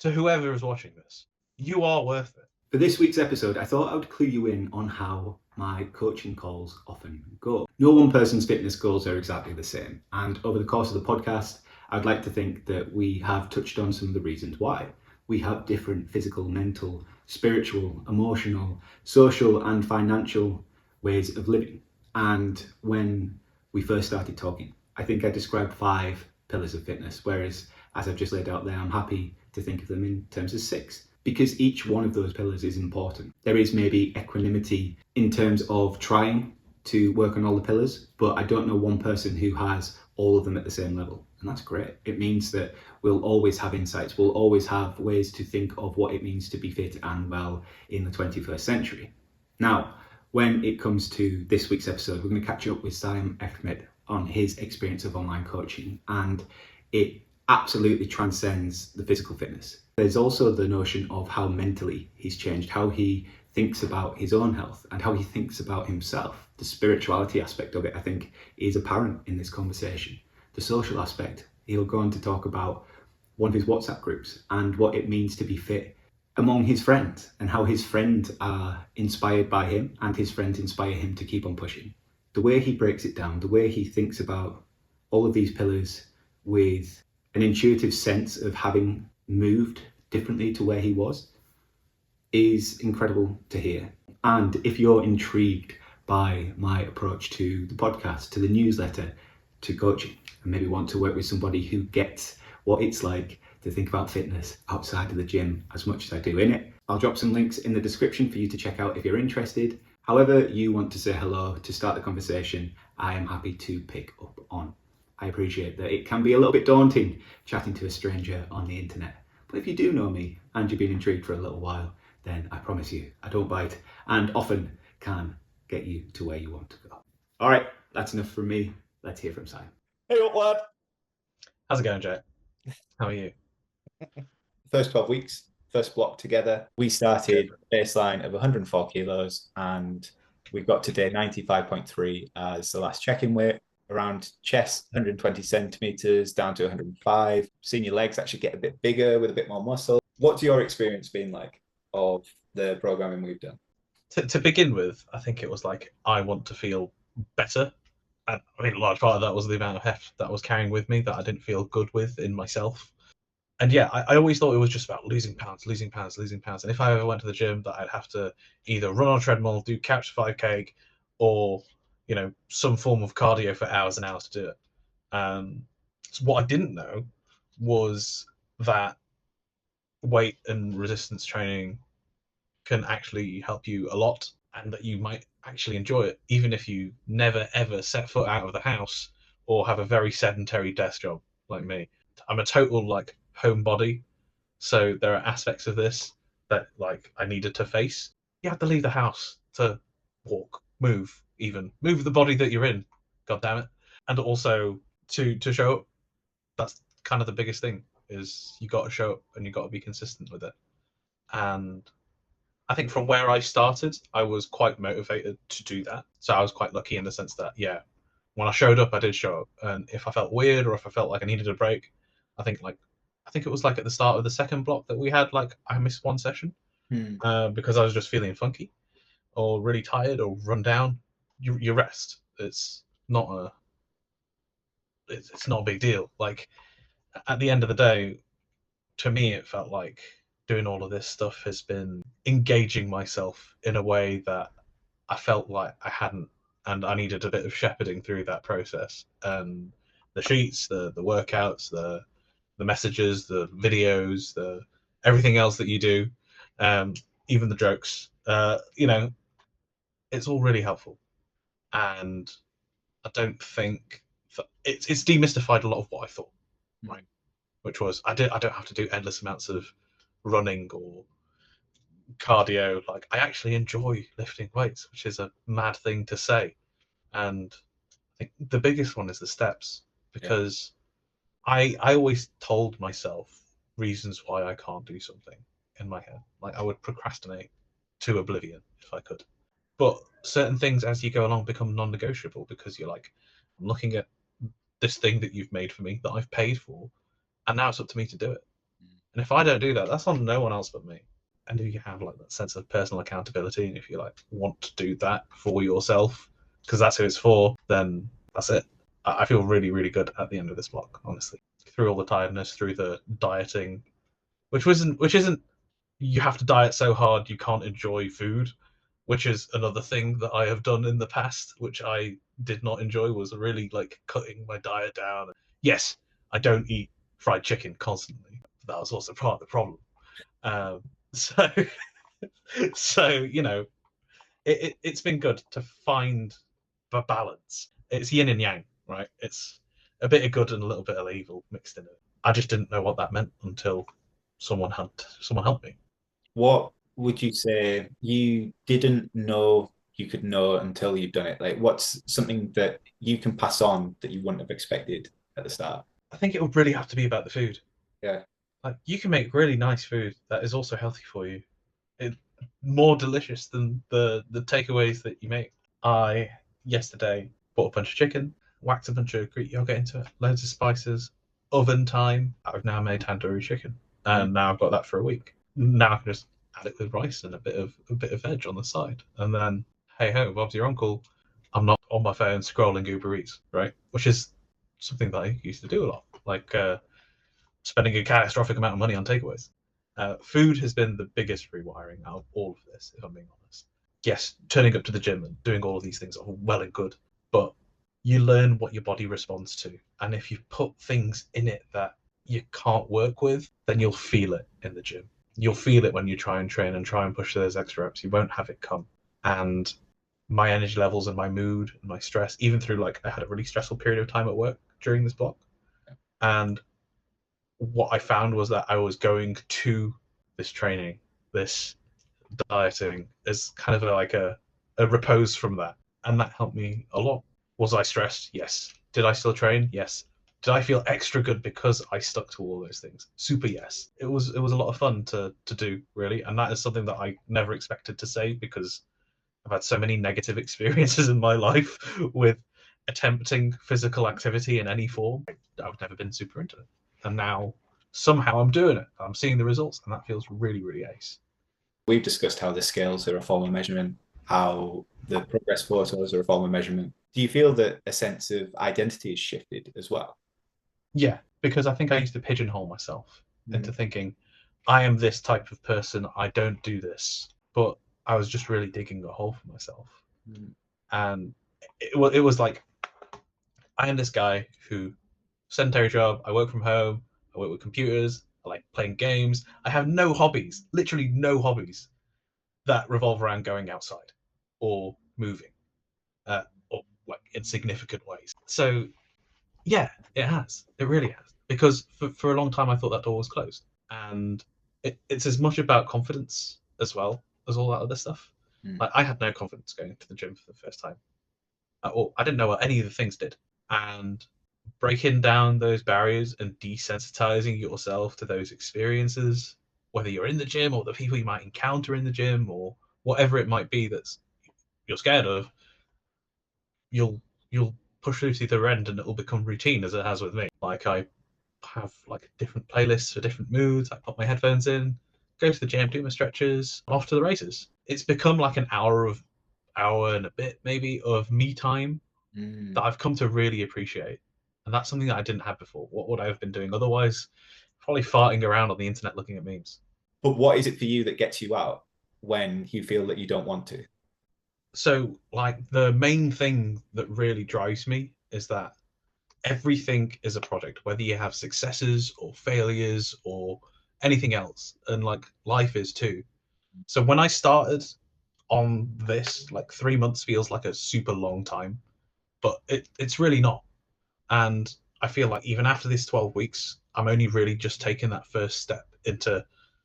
to whoever is watching this, you are worth it. For this week's episode, I thought I would clue you in on how my coaching calls often go. No one person's fitness goals are exactly the same, and over the course of the podcast, I'd like to think that we have touched on some of the reasons why. We have different physical, mental, spiritual, emotional, social, and financial ways of living. And when we first started talking, I think I described 5 pillars of fitness, whereas as I've just laid out there, I'm happy to think of them in terms of 6. Because each one of those pillars is important. There is maybe equanimity in terms of trying to work on all the pillars, but I don't know one person who has all of them at the same level. And that's great. It means that we'll always have insights. We'll always have ways to think of what it means to be fit and well in the 21st century. Now, when it comes to this week's episode, we're going to catch up with Sayem Ahmed on his experience of online coaching, and it absolutely transcends the physical fitness. There's also the notion of how mentally he's changed, how he thinks about his own health and how he thinks about himself. The spirituality aspect of it, I think, is apparent in this conversation. The social aspect, he'll go on to talk about one of his WhatsApp groups and what it means to be fit among his friends and how his friends are inspired by him and his friends inspire him to keep on pushing. The way he breaks it down, the way he thinks about all of these pillars with an intuitive sense of having moved differently to where he was is incredible to hear. And if you're intrigued by my approach to the podcast, to the newsletter, to coaching, and maybe want to work with somebody who gets what it's like to think about fitness outside of the gym as much as I do in it, I'll drop some links in the description for you to check out if you're interested. However you want to say hello to start the conversation, I am happy to pick up on. I appreciate that it can be a little bit daunting chatting to a stranger on the internet. But if you do know me and you've been intrigued for a little while, then I promise you, I don't bite and often can get you to where you want to go. All right, that's enough from me. Let's hear from Simon. Hey up, lad. How's it going, Jay? How are you? First 12 weeks, first block together. We started baseline of 104 kilos and we got to day 95.3 as the last check-in weight. Around chest, 120 centimeters down to 105. Seen your legs actually get a bit bigger with a bit more muscle. What's your experience been like of the programming we've done? To begin with, I think it was like, I want to feel better. And I mean, a large part of that was the amount of heft that I was carrying with me that I didn't feel good with in myself. And yeah, I always thought it was just about losing pounds. And if I ever went to the gym, that I'd have to either run on a treadmill, do couch 5K, or some form of cardio for hours and hours to do it. So what I didn't know was that weight and resistance training can actually help you a lot, and that you might actually enjoy it, even if you never ever set foot out of the house or have a very sedentary desk job like me. I'm a total homebody, so there are aspects of this that I needed to face. You have to leave the house to walk, move the body that you're in, god damn it. And also to show up. That's kind of the biggest thing, is you got to show up and you got to be consistent with it. And I think from where I started, I was quite motivated to do that. So I was quite lucky in the sense that, yeah, when I showed up, I did show up. And if I felt weird or if I felt like I needed a break, I think it was at the start of the second block that we had, I missed one session because I was just feeling funky or really tired or run down. You rest. It's not a big deal. At the end of the day, to me, it felt like doing all of this stuff has been engaging myself in a way that I felt like I hadn't, and I needed a bit of shepherding through that process. And the sheets, the workouts, the messages, the videos, the everything else that you do, even the jokes, it's all really helpful. And I don't think it's demystified a lot of what I thought, right? Which was I don't have to do endless amounts of running or cardio. I actually enjoy lifting weights, which is a mad thing to say. And I think the biggest one is the steps, because I always told myself reasons why I can't do something in my head. I would procrastinate to oblivion if I could. But certain things as you go along become non-negotiable, because you're I'm looking at this thing that you've made for me that I've paid for, and now it's up to me to do it. And if I don't do that, that's on no one else but me. And if you have like that sense of personal accountability, and if you like want to do that for yourself, because that's who it's for, then that's it. I feel really, really good at the end of this block, honestly. Through all the tiredness, through the dieting, which isn't you have to diet so hard you can't enjoy food, which is another thing that I have done in the past, which I did not enjoy, was really like cutting my diet down. Yes, I don't eat fried chicken constantly. That was also part of the problem. Um, so, so it's been good to find the balance. It's yin and yang, right? It's a bit of good and a little bit of evil mixed in it. I just didn't know what that meant until someone helped me. What would you say you didn't know you could know until you've done it? Like, what's something that you can pass on that you wouldn't have expected at the start? I think it would really have to be about the food. Yeah. Like you can make really nice food that is also healthy for you. It's more delicious than the takeaways that you make. I yesterday bought a bunch of chicken, whacked a bunch of Greek yogurt into it, loads of spices, oven time. I've now made tandoori chicken, and now I've got that for a week. Now I can just add it with rice and a bit of veg on the side, and then hey ho, Bob's your uncle. I'm not on my phone scrolling Uber Eats, right? Which is something that I used to do a lot, like spending a catastrophic amount of money on takeaways. Food has been the biggest rewiring out of all of this, if I'm being honest. Yes, turning up to the gym and doing all of these things are well and good, but you learn what your body responds to. And if you put things in it that you can't work with, then you'll feel it in the gym. You'll feel it when you try and train and try and push those extra reps. You won't have it come. And my energy levels and my mood and my stress, even through like I had a really stressful period of time at work during this block. And what I found was that I was going to this training, this dieting, as kind of like a repose from that. And that helped me a lot. Was I stressed? Yes. Did I still train? Yes. Did I feel extra good because I stuck to all those things? Super yes. It was a lot of fun to do, really. And that is something that I never expected to say, because I've had so many negative experiences in my life with attempting physical activity in any form. I've never been super into it. And now somehow I'm doing it. I'm seeing the results, and that feels really, really ace. We've discussed how the scales are a form of measurement, how the progress photos are a form of measurement. Do you feel that a sense of identity has shifted as well? Yeah, because I think I used to pigeonhole myself into thinking, I am this type of person, I don't do this. But I was just really digging a hole for myself. And it was like, I am this guy who, sedentary job, I work from home, I work with computers, I like playing games. I have no hobbies, literally no hobbies that revolve around going outside or moving, or like in significant ways. So yeah, it has. It really has. Because for a long time I thought that door was closed. And it's as much about confidence as well as all that other stuff. Like I had no confidence going to the gym for the first time. Or I didn't know what any of the things did. And breaking down those barriers and desensitizing yourself to those experiences, whether you're in the gym or the people you might encounter in the gym or whatever it might be that's you're scared of, you'll push through to the end and it'll become routine, as it has with me. Like I have like different playlists for different moods. I put my headphones in, go to the gym, do my stretches, off to the races. It's become like an hour and a bit maybe of me time that I've come to really appreciate. And that's something that I didn't have before. What would I have been doing otherwise? Probably farting around on the internet looking at memes. But what is it for you that gets you out when you feel that you don't want to? So, like, the main thing that really drives me is that everything is a project, whether you have successes or failures or anything else. And, like, life is too. So, when I started on this, like, 3 months feels like a super long time, but it's really not. And I feel like even after this 12 weeks, I'm only really just taking that first step into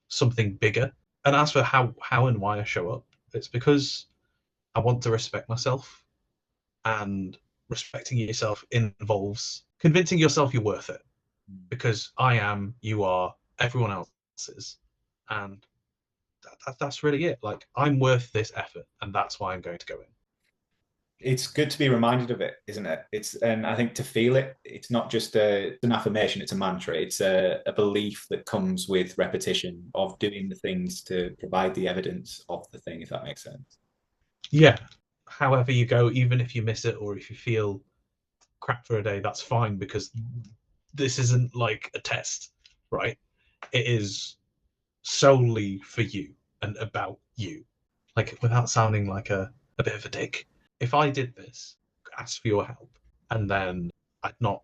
something bigger. And as for how and why I show up, it's because I want to respect myself, and respecting yourself involves convincing yourself you're worth it, because I am, you are, everyone else is, and that's really it. Like I'm worth this effort, and that's why I'm going to go in. It's good to be reminded of it, isn't it? And I think to feel it, it's not just an affirmation, it's a mantra. It's a belief that comes with repetition of doing the things to provide the evidence of the thing, if that makes sense. Yeah. However you go, even if you miss it or if you feel crap for a day, that's fine, because this isn't like a test, right? It is solely for you and about you. Like, without sounding like a bit of a dick, if I did this, asked for your help, and then I'd not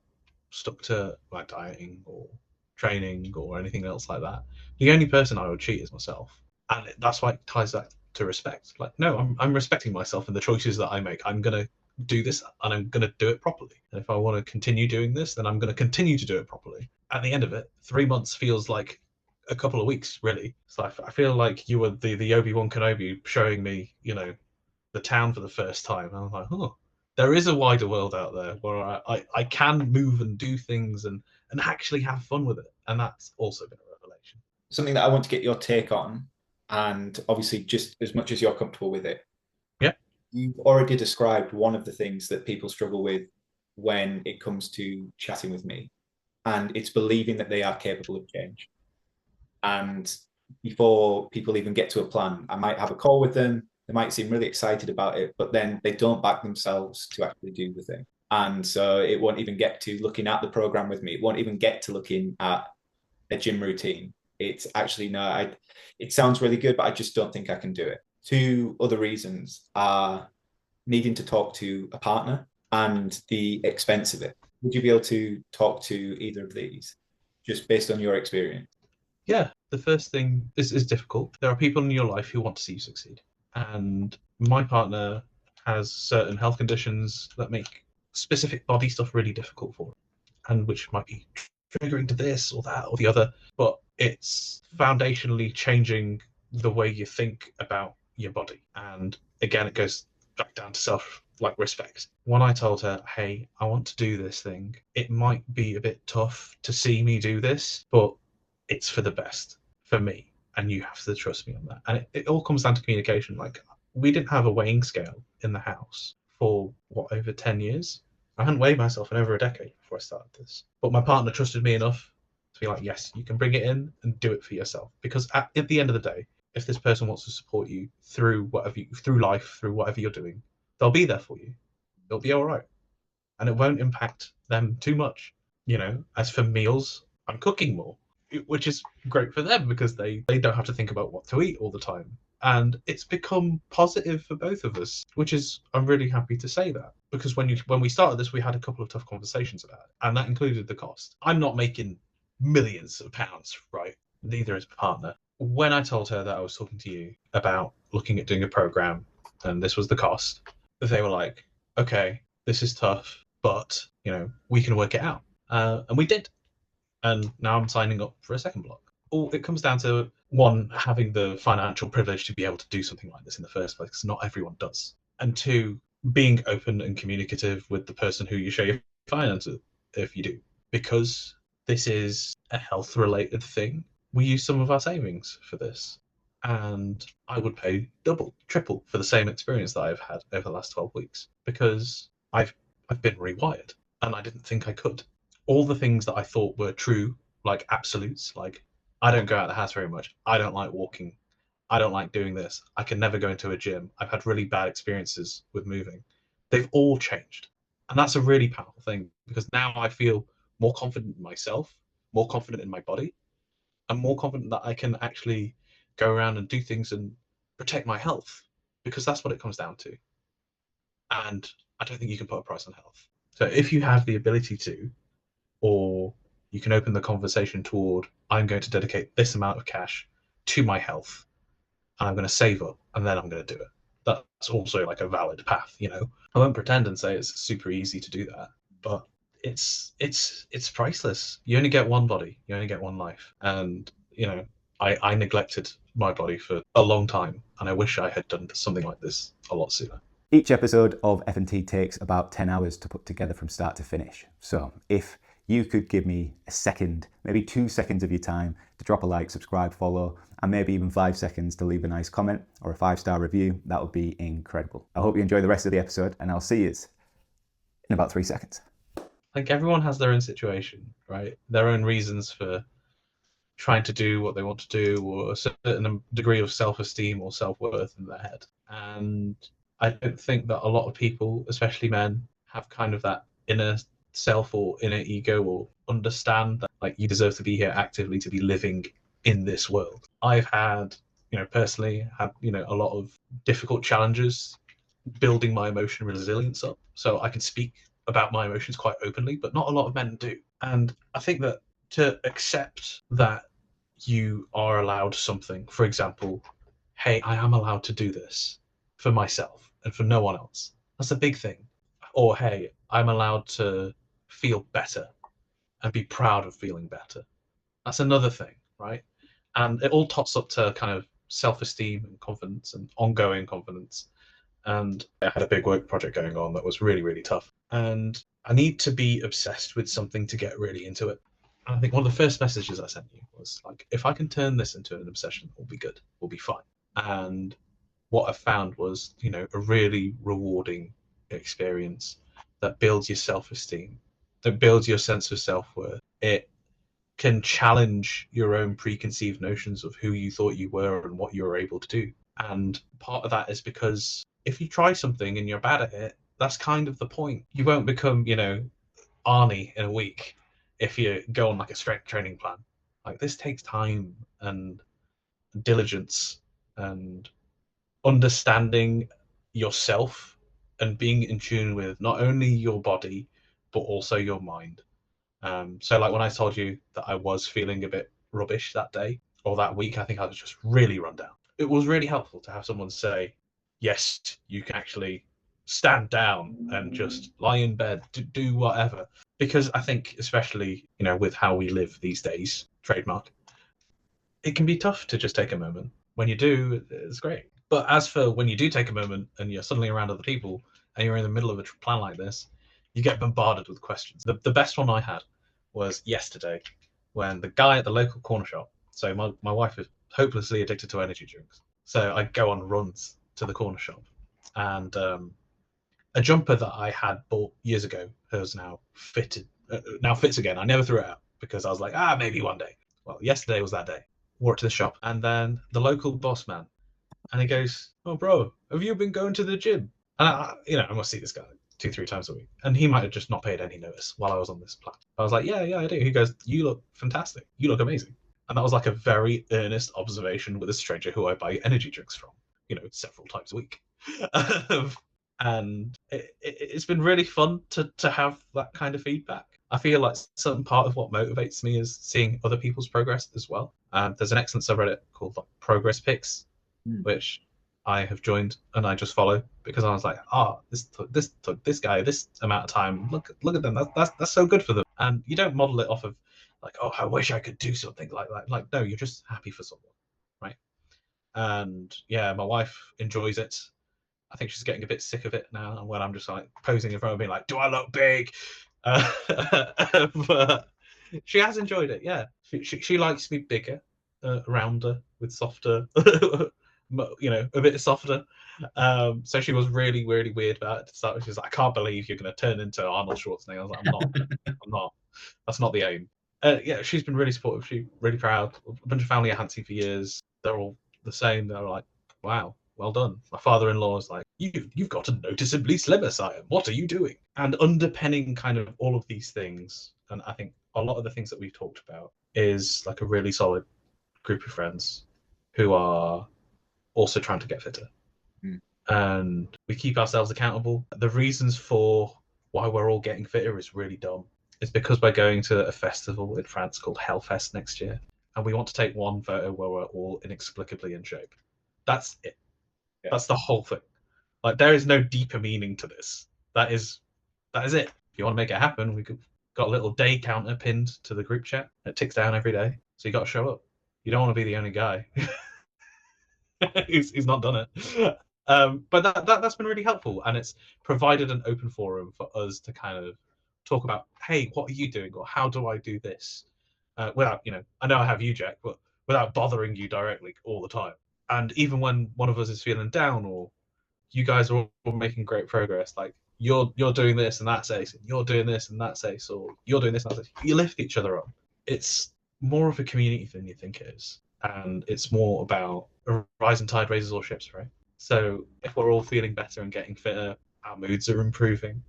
stuck to like dieting or training or anything else like that, the only person I would cheat is myself. And that's why it ties that to respect. Like, no, I'm respecting myself and the choices that I make. I'm going to do this and I'm going to do it properly. And if I want to continue doing this, then I'm going to continue to do it properly. At the end of it, 3 months feels like a couple of weeks, really. So I feel like you were the Obi-Wan Kenobi showing me, the town for the first time. And I'm like, oh, there is a wider world out there where I can move and do things and actually have fun with it. And that's also been a revelation. Something that I want to get your take on, and obviously just as much as you're comfortable with it. Yeah. You've already described one of the things that people struggle with when it comes to chatting with me, and it's believing that they are capable of change. And before people even get to a plan, I might have a call with them. They might seem really excited about it, but then they don't back themselves to actually do the thing. And so it won't even get to looking at the program with me. It won't even get to looking at a gym routine. It's actually, no, it sounds really good, but I just don't think I can do it. Two other reasons are needing to talk to a partner and the expense of it. Would you be able to talk to either of these, just based on your experience? Yeah, the first thing is difficult. There are people in your life who want to see you succeed. And my partner has certain health conditions that make specific body stuff really difficult for her, and which might be triggering to this or that or the other. But it's foundationally changing the way you think about your body. And again, it goes back down to respect. When I told her, hey, I want to do this thing, it might be a bit tough to see me do this, but it's for the best for me, and you have to trust me on that. And it all comes down to communication. Like, we didn't have a weighing scale in the house for over 10 years. I hadn't weighed myself in over a decade before I started this, but my partner trusted me enough to be like, yes, you can bring it in and do it for yourself. Because at the end of the day, if this person wants to support you through life, through whatever you're doing, they'll be there for you. It'll be all right, and it won't impact them too much. As for meals, I'm cooking more, which is great for them because they don't have to think about what to eat all the time. And it's become positive for both of us, which is, I'm really happy to say that, because when we started this, we had a couple of tough conversations about it, and that included the cost. I'm not making millions of pounds, right? Neither is my partner. When I told her that I was talking to you about looking at doing a program and this was the cost, they were like, okay, this is tough, but we can work it out. And we did. And now I'm signing up for a second block. It comes down to, one, having the financial privilege to be able to do something like this in the first place, because not everyone does. And two, being open and communicative with the person who you share your finances with, if you do. Because this is a health-related thing, we use some of our savings for this. And I would pay double, triple for the same experience that I've had over the last 12 weeks, because I've been rewired, and I didn't think I could. All the things that I thought were true, like absolutes, like I don't go out of the house very much, I don't like walking, I don't like doing this, I can never go into a gym, I've had really bad experiences with moving, they've all changed. And that's a really powerful thing, because now I feel more confident in myself, more confident in my body, and more confident that I can actually go around and do things and protect my health, because that's what it comes down to. And I don't think you can put a price on health. So if you have the ability to, or you can open the conversation toward, I'm going to dedicate this amount of cash to my health, and I'm going to save up, and then I'm going to do it. That's also like a valid path. I won't pretend and say it's super easy to do that, but it's priceless. You only get one body, you only get one life, and I neglected my body for a long time, and I wish I had done something like this a lot sooner. Each episode of F&T takes about 10 hours to put together from start to finish. So if you could give me a second, maybe 2 seconds of your time to drop a like, subscribe, follow, and maybe even 5 seconds to leave a nice comment or a 5-star review, that would be incredible. I hope you enjoy the rest of the episode, and I'll see you in about 3 seconds. Like, everyone has their own situation, right? Their own reasons for trying to do what they want to do, or a certain degree of self-esteem or self-worth in their head. And I don't think that a lot of people, especially men, have kind of that inner self or inner ego, or understand that, like, you deserve to be here actively, to be living in this world. I've had, personally had, a lot of difficult challenges building my emotional resilience up, so I can speak about my emotions quite openly, but not a lot of men do. And I think that to accept that you are allowed something, for example, hey, I am allowed to do this for myself and for no one else, that's a big thing. Or, hey, I'm allowed to feel better and be proud of feeling better, that's another thing, right? And it all tots up to kind of self-esteem and confidence and ongoing confidence. And I had a big work project going on that was really, really tough. And I need to be obsessed with something to get really into it. And I think one of the first messages I sent you was like, if I can turn this into an obsession, we'll be good. We'll be fine. And what I found was, a really rewarding experience that builds your self-esteem, that builds your sense of self-worth. It can challenge your own preconceived notions of who you thought you were and what you were able to do. And part of that is because if you try something and you're bad at it, that's kind of the point. You won't become, Arnie in a week if you go on like a strength training plan. Like, this takes time and diligence and understanding yourself and being in tune with not only your body but also your mind. So like when I told you that I was feeling a bit rubbish that day or that week, I think I was just really run down. It was really helpful to have someone say, yes, you can actually stand down and just lie in bed, do whatever. Because I think, especially, with how we live these days, trademark, it can be tough to just take a moment. When you do, it's great. But as for when you do take a moment and you're suddenly around other people and you're in the middle of a plan like this, you get bombarded with questions. The best one I had was yesterday when the guy at the local corner shop, so my wife is hopelessly addicted to energy drinks, so I go on runs to the corner shop, and a jumper that I had bought years ago has now fits again. I never threw it out because I was like, maybe one day. Well, yesterday was that day. Wore it to the shop, and then the local boss man, and he goes, "Oh, bro, have you been going to the gym?" And I must see this guy 2-3 times a week, and he might have just not paid any notice while I was on this plan. I was like, yeah, I do. He goes, "You look fantastic. You look amazing." And that was like a very earnest observation with a stranger who I buy energy drinks from, several times a week. And it's been really fun to have that kind of feedback. I feel like some part of what motivates me is seeing other people's progress as well. There's an excellent subreddit called Progress Pics, which I have joined and I just follow because I was like, this took this guy this amount of time. Look at them. That's so good for them. And you don't model it off of like, I wish I could do something like that. Like, no, you're just happy for someone, right? And yeah, my wife enjoys it. I think she's getting a bit sick of it now, and when I'm just like posing in front of me, like, do I look big? But she has enjoyed it. Yeah, she likes me bigger, rounder, with softer, a bit softer. So she was really, really weird about it to start with. She was like, I can't believe you're going to turn into Arnold Schwarzenegger. I was like, I'm not. That's not the aim. Yeah, she's been really supportive. She's really proud. A bunch of family are Hansi for years. They're all the same. They're like, wow, well done. My father-in-law is like, you've got a noticeably slimmer, Sayem. What are you doing? And underpinning kind of all of these things, and I think a lot of the things that we've talked about, is like a really solid group of friends who are also trying to get fitter. And we keep ourselves accountable. The reasons for why we're all getting fitter is really dumb. It's because we're going to a festival in France called Hellfest next year, and we want to take one photo where we're all inexplicably in shape. That's it. Yeah. That's the whole thing. Like, there is no deeper meaning to this. That is it. If you want to make it happen, we got a little day counter pinned to the group chat. It ticks down every day, so you got to show up. You don't want to be the only guy who's not done it. But that's been really helpful, and it's provided an open forum for us to kind of talk about, hey, what are you doing, or how do I do this, without, I know I have you, Jack, but without bothering you directly all the time. And even when one of us is feeling down, or you guys are all making great progress, like you're doing this and that's ace, and you're doing this and that's ace, or you're doing this and that's ace, you lift each other up. It's more of a community than you think it is, and it's more about a rising tide raises all ships, right? So if we're all feeling better and getting fitter, our moods are improving,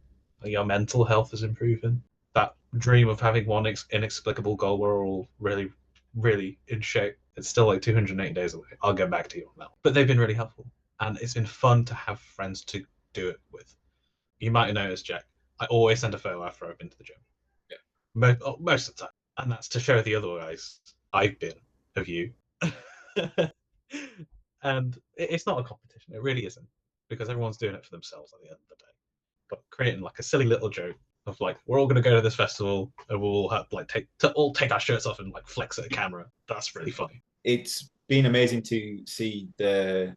our mental health is improving. That dream of having one inexplicable goal, we're all really, really in shape. It's still like 280 days away. I'll get back to you on that. But they've been really helpful, and it's been fun to have friends to do it with. You might have noticed, Jack, I always send a photo after I've been to the gym. Yeah. Most of the time. And that's to show the other guys I've been of you. And it's not a competition. It really isn't, because everyone's doing it for themselves at the end of the day. But creating like a silly little joke of like, we're all going to go to this festival and we'll all have like take our shirts off and like flex at the camera. That's really funny. It's been amazing to see the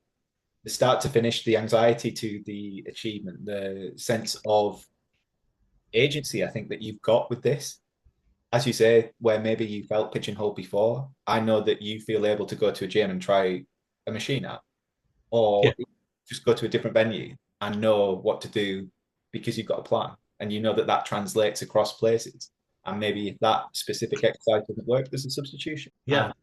start to finish, the anxiety to the achievement, the sense of agency I think that you've got with this. As you say, where maybe you felt pigeonholed before, I know that you feel able to go to a gym and try a machine out, or just go to a different venue and know what to do because you've got a plan, and you know that translates across places. And maybe if that specific exercise doesn't work, there's a substitution. Yeah. And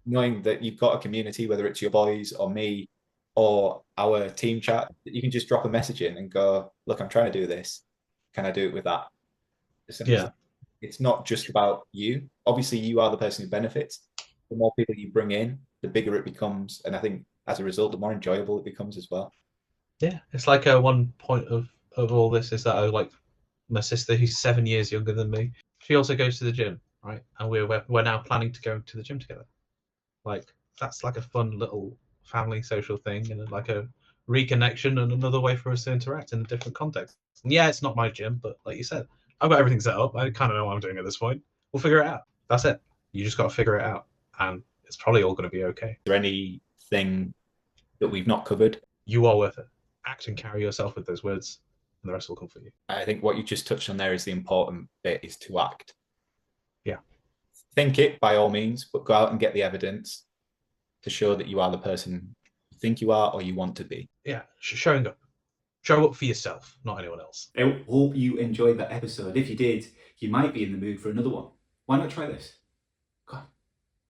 knowing that you've got a community, whether it's your boys or me or our team chat, that you can just drop a message in and go, look, I'm trying to do this. Can I do it with that? Yeah. It's not just about you. Obviously, you are the person who benefits. The more people you bring in, the bigger it becomes. And I think as a result, the more enjoyable it becomes as well. Yeah. It's like one point of all this is that I like my sister, who's 7 years younger than me. She also goes to the gym, right? And we're now planning to go to the gym together. Like, that's like a fun little family social thing, and like a reconnection and another way for us to interact in a different context. And yeah, it's not my gym, but like you said, I've got everything set up. I kind of know what I'm doing at this point. We'll figure it out. That's it. You just got to figure it out, and it's probably all going to be okay. Is there anything that we've not covered? You are worth it. Act and carry yourself with those words, and the rest will come for you. I think what you just touched on there is the important bit, is to act. Yeah. Think it by all means, but go out and get the evidence to show that you are the person you think you are or you want to be. Yeah, showing up. Show up for yourself, not anyone else. I hope you enjoyed that episode. If you did, you might be in the mood for another one. Why not try this?